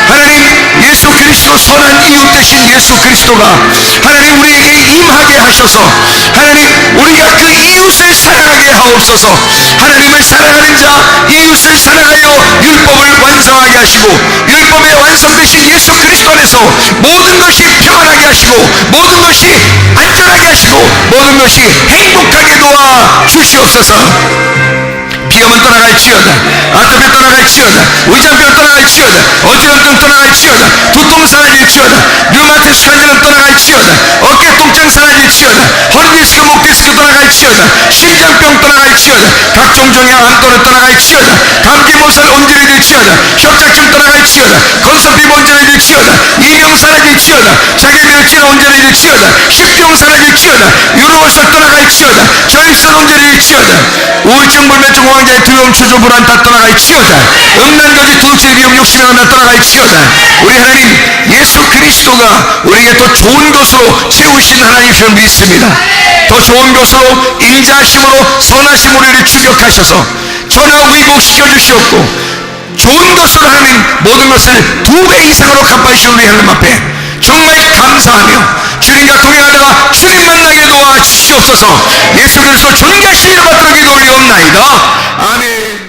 하나님, 예수 그리스도 선한 이웃 되신 예수 그리스도가 하나님 우리에게 임하게 하셔서, 하나님 우리가 그 이웃을 사랑하게 하옵소서. 하나님을 사랑하는 자, 이웃을 사랑하여 율법을 완성하게 하시고, 율법의 완성되신 예수 그리스도 안에서 모든 것이 평안하게 하시고, 모든 것이 안전하게 하시고, 모든 것이 행복하게 도와 주시옵소서. 비염은 떠나갈지어다, 아토피 떠나갈지어다, 의장병 떠나갈지어다, 어지럼증 떠나갈지어다, 두통 사라질지어다, 류마티스 환자는 심장병 떠나갈지어다. 각종 종양 암도를 떠나갈지어다. 감기 못살 온전히 될지어다. 협착증 떠나갈지어다. 건선비 온전히 될지어다. 이명 사라질지어다. 자기멸진 온전히 될지어다. 식종 사라질지어다. 유로골설 떠나갈지어다. 저혈선 온전히 될지어다. 우울증 불면증 공황장애 두려움 추조 불안 다 떠나갈지어다. 음란거짓 도둑질 비움 욕심이 다 떠나갈지어다. 우리 하나님 예수 그리스도가 우리에게 더 좋은 것으로 채우신 하나님을 믿습니다. 더 좋은 것으로 인자하심으로 선하심으로 우리를 추격하셔서 천하 위복시켜 주시옵고 좋은 것으로 하나님 모든 것을 2배 이상으로 갚아주신 우리 하나님 앞에 정말 감사하며 주님과 동행하다가 주님 만나게 도와주시옵소서. 예수 그리스도 존귀하신 이름 받들어 기도 올리옵나이다. 아멘.